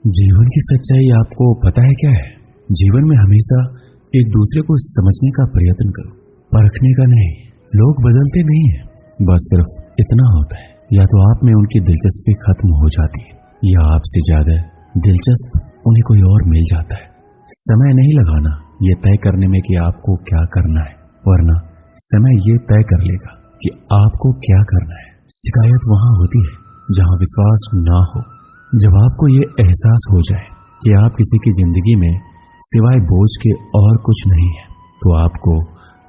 जीवन की सच्चाई आपको पता है क्या है? जीवन में हमेशा एक दूसरे को समझने का प्रयत्न करो, परखने का नहीं। लोग बदलते नहीं है, बस सिर्फ इतना होता है, या तो आप में उनकी दिलचस्पी खत्म हो जाती है या आपसे ज्यादा दिलचस्प उन्हें कोई और मिल जाता है। समय नहीं लगाना ये तय करने में कि आपको क्या करना है, वरना समय ये तय कर लेगा कि आपको क्या करना है। शिकायत वहां होती है जहां विश्वास ना हो। जब आपको ये एहसास हो जाए कि आप किसी की जिंदगी में सिवाय बोझ के और कुछ नहीं है, तो आपको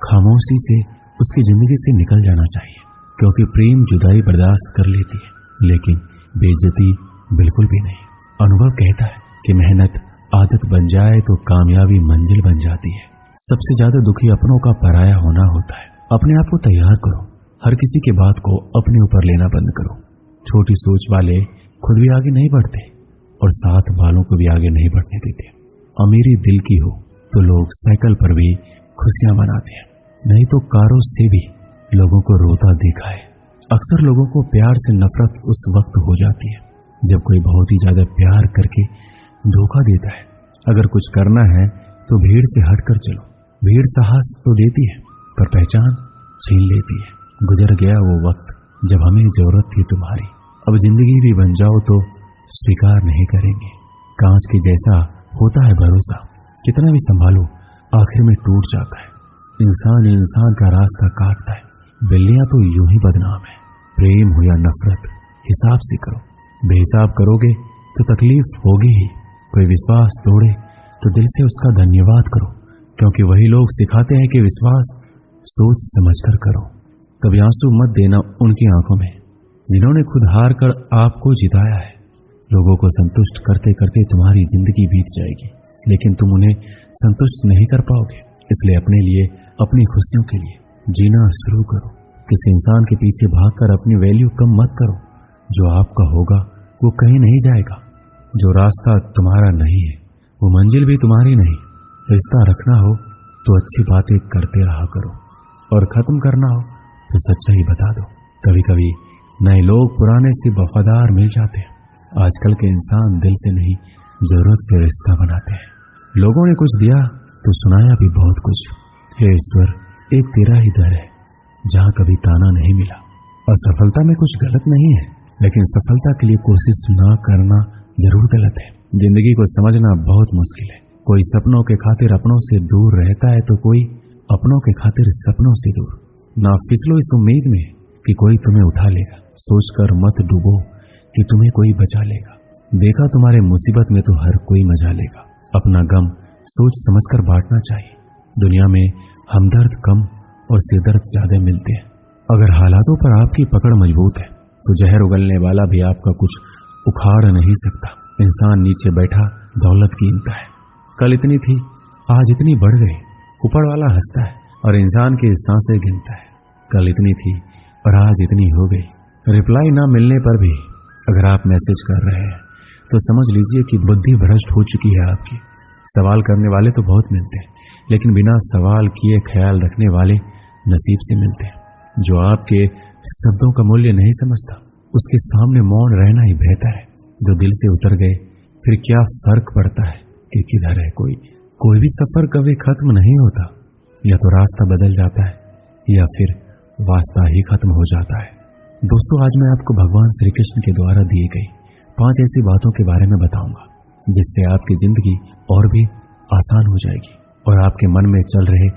खामोशी से उसकी जिंदगी से निकल जाना चाहिए, क्योंकि प्रेम जुदाई बर्दाश्त कर लेती है, लेकिन बेइज्जती बिल्कुल भी नहीं। अनुभव कहता है कि मेहनत आदत बन जाए तो कामयाबी मंजिल बन जाती है। सबसे ज्यादा दुखी अपनों का पराया होना होता है। अपने आप को तैयार करो, हर किसी की बात को अपने ऊपर लेना बंद करो। छोटी सोच वाले खुद भी आगे नहीं बढ़ते और साथ वालों को भी आगे नहीं बढ़ने देते। अमीरी दिल की हो तो लोग साइकिल पर भी खुशियां मनाते हैं, नहीं तो कारों से भी लोगों को रोता देखा है। अक्सर लोगों को प्यार से नफरत उस वक्त हो जाती है जब कोई बहुत ही ज्यादा प्यार करके धोखा देता है। अगर कुछ करना है तो भीड़ से हटकर चलो। भीड़ साहस तो देती है पर पहचान छीन लेती है। गुजर गया वो वक्त जब हमें जरूरत थी तुम्हारी, अब जिंदगी भी बन जाओ तो स्वीकार नहीं करेंगे। कांच के जैसा होता है भरोसा, कितना भी संभालो आखिर में टूट जाता है। इंसान का रास्ता काटता है। बिल्लियां तो यूं ही बदनाम है। प्रेम हो या नफरत हिसाब से करो, बेहिसाब करोगे तो तकलीफ होगी ही। कोई विश्वास तोड़े तो दिल से उसका धन्यवाद करो, क्योंकि वही लोग सिखाते हैं कि विश्वास सोच समझकर करो। कभी आंसू मत देना उनकी आंखों में जिन्होंने खुद हार कर आपको जिताया है। लोगों को संतुष्ट करते करते तुम्हारी जिंदगी बीत जाएगी, लेकिन तुम उन्हें संतुष्ट नहीं कर पाओगे। इसलिए अपने लिए, अपनी खुशियों के लिए जीना शुरू करो। किसी इंसान के पीछे भागकर अपनी वैल्यू कम मत करो। जो आपका होगा वो कहीं नहीं जाएगा। जो रास्ता तुम्हारा नहीं है वो मंजिल भी तुम्हारी नहीं। रिश्ता रखना हो तो अच्छी बातें करते रहा करो, और खत्म करना हो तो सच्चाई बता दो। कभी कभी नए लोग पुराने से वफादार मिल जाते हैं। आजकल के इंसान दिल से नहीं, जरूरत से रिश्ता बनाते हैं। लोगों ने कुछ दिया तो सुनाया भी बहुत कुछ। हे ईश्वर, एक तेरा ही दर है जहां कभी ताना नहीं मिला। असफलता में कुछ गलत नहीं है, लेकिन सफलता के लिए कोशिश ना करना जरूर गलत है। जिंदगी को समझना बहुत मुश्किल है। कोई सपनों के खातिर अपनों से दूर रहता है तो कोई अपनों के खातिर सपनों से दूर। ना फिसलो इस उम्मीद में कि कोई तुम्हें उठा लेगा। सोचकर मत डूबो कि तुम्हें कोई बचा लेगा। देखा तुम्हारे मुसीबत में तो हर कोई मजा लेगा। अपना गम सोच समझकर बांटना चाहिए। दुनिया में हमदर्द कम और सिरदर्द ज्यादा मिलते हैं। अगर हालातों पर आपकी पकड़ मजबूत है तो जहर उगलने वाला भी आपका कुछ उखाड़ नहीं सकता। इंसान नीचे बैठा दौलत गिनता है। कल इतनी थी, आज इतनी बढ़ गई। ऊपर वाला हंसता है और इंसान की सांसें गिनता है। कल इतनी थी और आज इतनी हो गई। रिप्लाई ना मिलने पर भी अगर आप मैसेज कर रहे हैं तो समझ लीजिए कि बुद्धि भ्रष्ट हो चुकी है आपकी। सवाल करने वाले तो बहुत मिलते हैं, लेकिन बिना सवाल किए ख्याल रखने वाले नसीब से मिलते हैं। जो आपके शब्दों का मूल्य नहीं समझता उसके सामने मौन रहना ही बेहतर है। जो दिल से उतर गए फिर क्या फर्क पड़ता है कि किधर है कोई भी सफर कभी खत्म नहीं होता। या तो रास्ता बदल जाता है या फिर वास्ता ही खत्म हो जाता है। दोस्तों, आज मैं आपको भगवान श्री कृष्ण के द्वारा दिए गई 5 ऐसी बातों के बारे में बताऊंगा जिससे आपकी जिंदगी और भी आसान हो जाएगी और आपके मन में चल रहे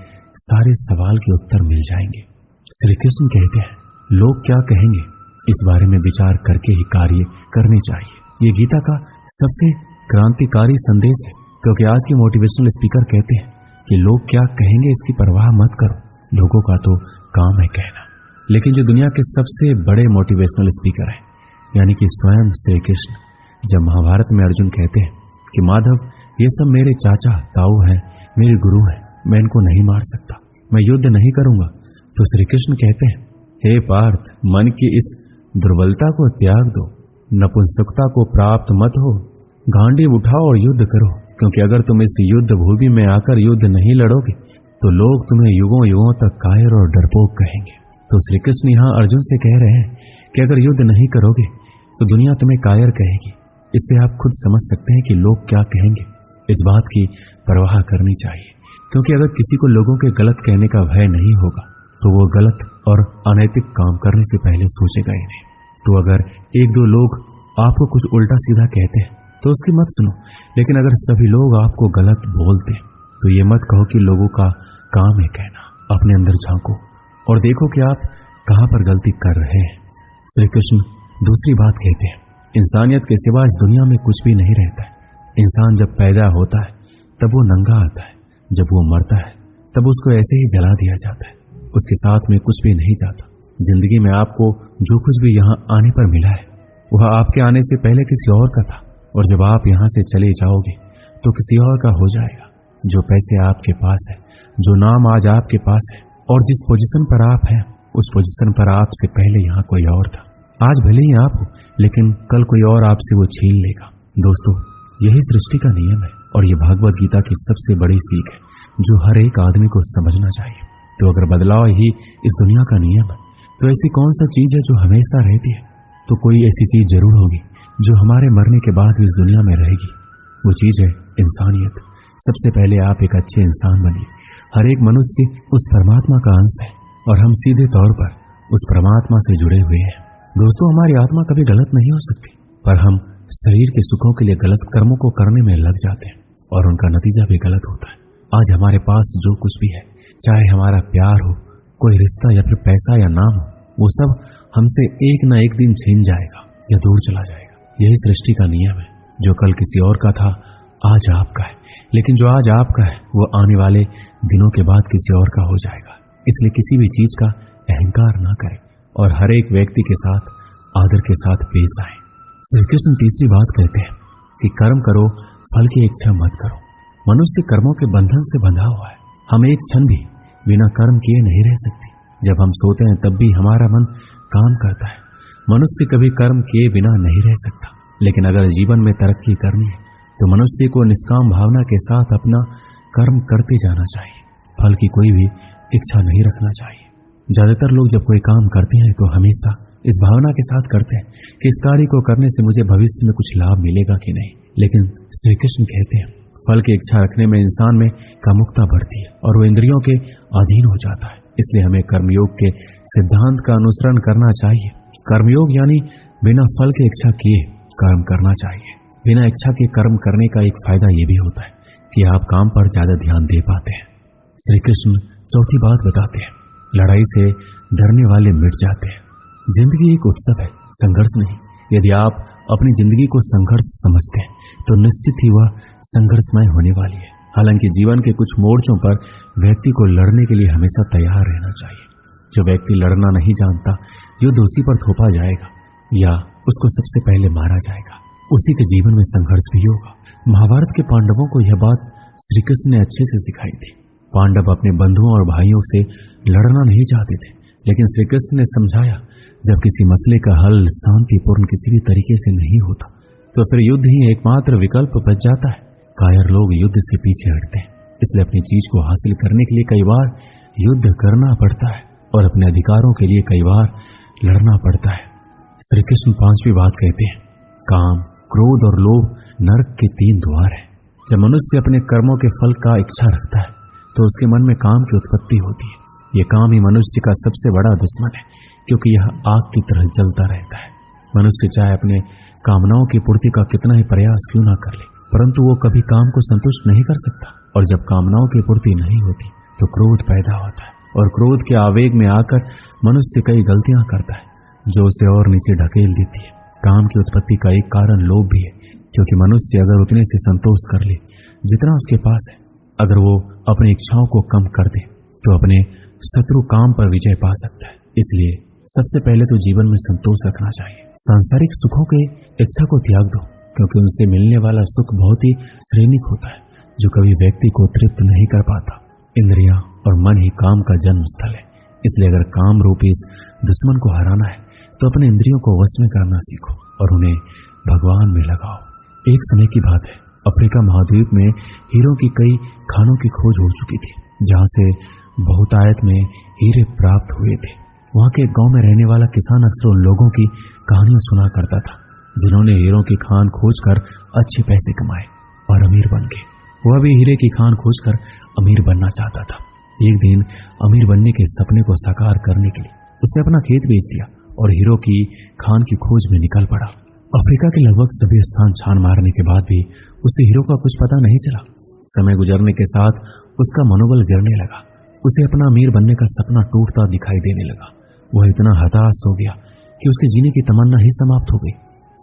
सारे सवाल के उत्तर मिल जाएंगे। श्री कृष्ण कहते हैं, लोग क्या कहेंगे इस बारे में विचार करके ही कार्य करने चाहिए। ये गीता का सबसे क्रांतिकारी संदेश है, क्योंकि आज के मोटिवेशनल स्पीकर कहते हैं कि लोग क्या कहेंगे इसकी परवाह मत करो। लोगों का तो काम है कहना। लेकिन जो दुनिया के सबसे बड़े मोटिवेशनल स्पीकर हैं, यानी कि स्वयं श्री कृष्ण, जब महाभारत में अर्जुन कहते हैं कि माधव, ये सब मेरे चाचा ताऊ हैं, मेरे गुरु हैं, मैं इनको नहीं मार सकता, मैं युद्ध नहीं करूंगा, तो श्री कृष्ण कहते हैं, हे पार्थ, मन की इस दुर्बलता को त्याग दो, नपुंसकता को प्राप्त मत हो, गांडीव उठाओ और युद्ध करो, क्योंकि अगर तुम इस युद्ध भूमि में आकर युद्ध नहीं लड़ोगे तो लोग तुम्हें युगों युगों तक कायर और डरपोक कहेंगे। तो श्री कृष्ण यहाँ अर्जुन से कह रहे हैं कि अगर युद्ध नहीं करोगे तो दुनिया तुम्हें कायर कहेगी, इससे आप खुद समझ सकते हैं कि लोग क्या कहेंगे। इस बात की परवाह करनी चाहिए, क्योंकि अगर किसी को लोगों के गलत कहने का भय नहीं होगा तो वो गलत और अनैतिक काम करने से पहले सोचेगा ही नहीं। तो अगर एक दो लोग आपको कुछ उल्टा सीधा कहते हैं तो उसकी मत सुनो, लेकिन अगर सभी लोग आपको गलत बोलते हैं तो ये मत कहो कि लोगों का काम है कहना। अपने अंदर झांको और देखो कि आप कहां पर गलती कर रहे हैं। श्री कृष्ण दूसरी बात कहते हैं, इंसानियत के सिवा इस दुनिया में कुछ भी नहीं रहता है। इंसान जब पैदा होता है तब वो नंगा आता है, जब वो मरता है तब उसको ऐसे ही जला दिया जाता है, उसके साथ में कुछ भी नहीं जाता। जिंदगी में आपको जो कुछ भी यहाँ आने पर मिला है वह आपके आने से पहले किसी और का था, और जब आप यहाँ से चले जाओगे तो किसी और का हो जाएगा। जो पैसे आपके पास है, जो नाम आज आपके पास है और जिस पोजीशन पर आप हैं, उस पोजीशन पर आपसे पहले यहाँ कोई और था। आज भले ही आप हो, लेकिन कल कोई और आपसे वो छीन लेगा। दोस्तों, यही सृष्टि का नियम है और ये भगवत गीता की सबसे बड़ी सीख है जो हर एक आदमी को समझना चाहिए। तो अगर बदलाव ही इस दुनिया का नियम है तो ऐसी कौन सा चीज है जो हमेशा रहती है? तो कोई ऐसी चीज जरूर होगी जो हमारे मरने के बाद भी इस दुनिया में रहेगी। वो चीज है इंसानियत। सबसे पहले आप एक अच्छे इंसान बनिए। हर एक मनुष्य उस परमात्मा का अंश है और हम सीधे तौर पर उस परमात्मा से जुड़े हुए हैं। दोस्तों, हमारी आत्मा कभी गलत नहीं हो सकती, पर हम शरीर के सुखों के लिए गलत कर्मों को करने में लग जाते हैं और उनका नतीजा भी गलत होता है। आज हमारे पास जो कुछ भी है, चाहे हमारा प्यार हो, कोई रिश्ता या फिर पैसा या नाम हो, वो सब हमसे एक न एक दिन छिन जाएगा या दूर चला जाएगा। यही सृष्टि का नियम है। जो कल किसी और का था आज आपका है, लेकिन जो आज आपका है वो आने वाले दिनों के बाद किसी और का हो जाएगा। इसलिए किसी भी चीज का अहंकार ना करें और हर एक व्यक्ति के साथ आदर के साथ पेश आए। श्री कृष्ण तीसरी बात कहते हैं कि कर्म करो, फल की इच्छा मत करो। मनुष्य कर्मों के बंधन से बंधा हुआ है। हम एक क्षण भी बिना कर्म किए नहीं रह सकते। जब हम सोते हैं तब भी हमारा मन काम करता है। मनुष्य कभी कर्म किए बिना नहीं रह सकता, लेकिन अगर जीवन में तरक्की करनी है तो मनुष्य को निष्काम भावना के साथ अपना कर्म करते जाना चाहिए। फल की कोई भी इच्छा नहीं रखना चाहिए। ज्यादातर लोग जब कोई काम करते हैं तो हमेशा इस भावना के साथ करते हैं कि इस कार्य को करने से मुझे भविष्य में कुछ लाभ मिलेगा कि नहीं। लेकिन श्री कृष्ण कहते हैं फल की इच्छा रखने में इंसान में कामुकता बढ़ती है और वो इंद्रियों के अधीन हो जाता है। इसलिए हमें कर्मयोग के सिद्धांत का अनुसरण करना चाहिए। कर्मयोग यानी बिना फल की इच्छा किए कर्म करना चाहिए। बिना इच्छा के कर्म करने का एक फायदा ये भी होता है कि आप काम पर ज्यादा ध्यान दे पाते हैं। श्री कृष्ण चौथी बात बताते हैं, लड़ाई से डरने वाले मिट जाते हैं। जिंदगी एक उत्सव है, संघर्ष नहीं। यदि आप अपनी जिंदगी को संघर्ष समझते हैं तो निश्चित ही वह संघर्षमय होने वाली है। हालांकि जीवन के कुछ मोर्चों पर व्यक्ति को लड़ने के लिए हमेशा तैयार रहना चाहिए। जो व्यक्ति लड़ना नहीं जानता, युद्ध उसी पर थोपा जाएगा या उसको सबसे पहले मारा जाएगा। उसी के जीवन में संघर्ष भी होगा। महाभारत के पांडवों को यह बात श्री कृष्ण ने अच्छे से सिखाई थी। पांडव अपने बंधुओं और भाइयों से लड़ना नहीं चाहते थे, लेकिन श्री कृष्ण ने समझाया जब किसी मसले का हल शांतिपूर्ण किसी भी तरीके से नहीं होता तो फिर युद्ध ही एकमात्र विकल्प बच जाता है। कायर लोग युद्ध से पीछे हटते हैं, इसलिए अपनी चीज को हासिल करने के लिए कई बार युद्ध करना पड़ता है और अपने अधिकारों के लिए कई बार लड़ना पड़ता है। श्री कृष्ण पांचवी बात कहते हैं, काम, क्रोध और लोभ नरक के 3 द्वार है। जब मनुष्य अपने कर्मों के फल का इच्छा रखता है तो उसके मन में काम की उत्पत्ति होती है। ये काम ही मनुष्य का सबसे बड़ा दुश्मन है, क्योंकि यह आग की तरह जलता रहता है। मनुष्य चाहे अपने कामनाओं की पूर्ति का कितना ही प्रयास क्यों ना कर ले, परंतु वो कभी काम को संतुष्ट नहीं कर सकता। और जब कामनाओं की पूर्ति नहीं होती तो क्रोध पैदा होता है, और क्रोध के आवेग में आकर मनुष्य कई गलतियां करता है जो उसे और नीचे ढकेल देती है। काम की उत्पत्ति का एक कारण लोभ भी है, क्योंकि मनुष्य अगर उतने से संतोष कर ले जितना उसके पास है, अगर वो अपनी इच्छाओं को कम कर दे तो अपने शत्रु काम पर विजय पा सकता है। इसलिए सबसे पहले तो जीवन में संतोष रखना चाहिए। सांसारिक सुखों के इच्छा को त्याग दो, क्योंकि उनसे मिलने वाला सुख बहुत ही श्रेणिक होता है जो कभी व्यक्ति को तृप्त नहीं कर पाता। इंद्रियां और मन ही काम का जन्म स्थल है। इसलिए अगर काम रूपी इस दुश्मन को हराना है तो अपने इंद्रियों को वश में करना सीखो और उन्हें भगवान में लगाओ। एक समय की बात है, अफ्रीका महाद्वीप में हीरों की कई खानों की खोज हो चुकी थी, जहां से बहुतायत में हीरे प्राप्त हुए थे। वहां के गांव में रहने वाला किसान अक्सर उन लोगों की कहानियां सुना करता था जिन्होंने हीरों की खान खोजकर अच्छे पैसे कमाए और अमीर बन गए। वह भी हीरे की खान खोजकर अमीर बनना चाहता था। एक दिन अमीर बनने के सपने को साकार करने के लिए उसने अपना खेत बेच दिया और हीरो की खान की खोज में निकल पड़ा। अफ्रीका के लगभग सभी स्थान छान मारने के बाद भी उसे हीरो का कुछ पता नहीं चला। समय गुजरने के साथ उसका मनोबल गिरने लगा। उसे अपना अमीर बनने का सपना टूटता दिखाई देने लगा। वह इतना हताश हो गया कि उसके जीने की तमन्ना ही समाप्त हो गई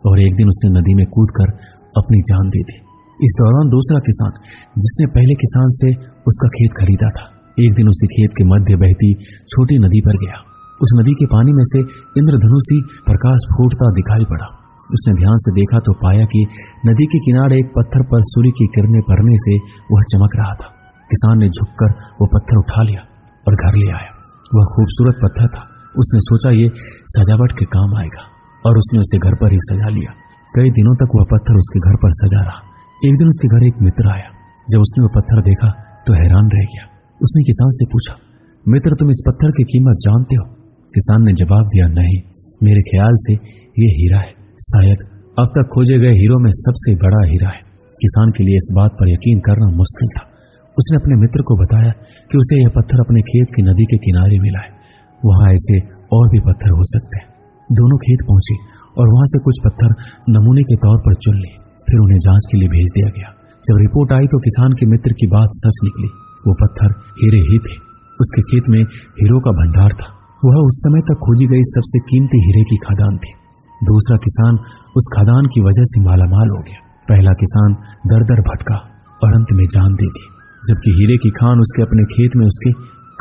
और एक दिन उसने नदी में कूदकर अपनी जान दे दी। इस दौरान दूसरा किसान, जिसने पहले किसान से उसका खेत खरीदा था, एक दिन उसी खेत के मध्य बहती छोटी नदी पर गया। उस नदी के पानी में से इंद्रधनुषी प्रकाश फूटता दिखाई पड़ा। उसने ध्यान से देखा तो पाया कि नदी के किनारे एक पत्थर पर सूर्य की किरणें पड़ने से वह चमक रहा था। किसान ने झुककर वो पत्थर उठा लिया और घर ले आया। वह खूबसूरत पत्थर था। उसने सोचा ये सजावट के काम आएगा और उसने उसे घर पर ही सजा लिया। कई दिनों तक वह पत्थर उसके घर पर सजा रहा। एक दिन उसके घर एक मित्र आया। जब उसने वो पत्थर देखा तो हैरान रह गया। उसने किसान से पूछा, मित्र, तुम इस पत्थर की कीमत जानते हो? किसान ने जवाब दिया, नहीं, मेरे ख्याल से ये हीरा है, शायद अब तक खोजे गए हीरों में सबसे बड़ा हीरा है। किसान के लिए इस बात पर यकीन करना मुश्किल था। उसने अपने मित्र को बताया कि उसे यह पत्थर अपने खेत की नदी के किनारे मिला है। वहां ऐसे और भी पत्थर हो सकते हैं। दोनों खेत पहुंचे और वहां से कुछ पत्थर नमूने के तौर पर चुन लिए। फिर उन्हें जांच के लिए भेज दिया गया। जब रिपोर्ट आई तो किसान के मित्र की बात सच निकली। वो पत्थर हीरे ही थे। उसके खेत में हीरो का भंडार था। वह उस समय तक खोजी गई सबसे कीमती हीरे की खदान थी। दूसरा किसान उस खदान की वजह से मालामाल हो गया। पहला किसान दर दर भटका और अंत में जान दे दी, जबकि हीरे की खान उसके अपने खेत में उसके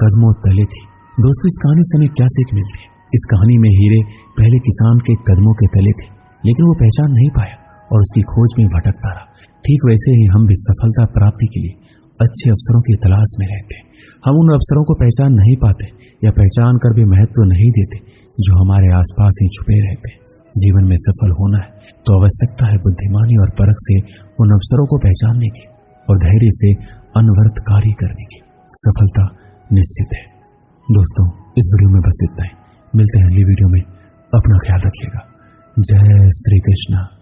कदमों तले थी। दोस्तों, इस कहानी से हमें क्या सीख मिलती है? इस कहानी में हीरे पहले किसान के कदमों के तले थे, लेकिन वो पहचान नहीं पाया और उसकी खोज में भटकता रहा। ठीक वैसे ही हम भी सफलता प्राप्ति के लिए अच्छे अवसरों की तलाश में रहते हैं। हम उन अवसरों को पहचान नहीं पाते या पहचान कर भी महत्व नहीं देते जो हमारे आसपास ही छुपे रहते हैं। जीवन में सफल होना है तो आवश्यकता है बुद्धिमानी और परख से उन अवसरों को पहचानने की और धैर्य से अनवरत कार्य करने की। सफलता निश्चित है। दोस्तों, इस वीडियो में बस इतना ही। मिलते हैं अगली वीडियो में। अपना ख्याल रखिएगा। जय श्री कृष्ण।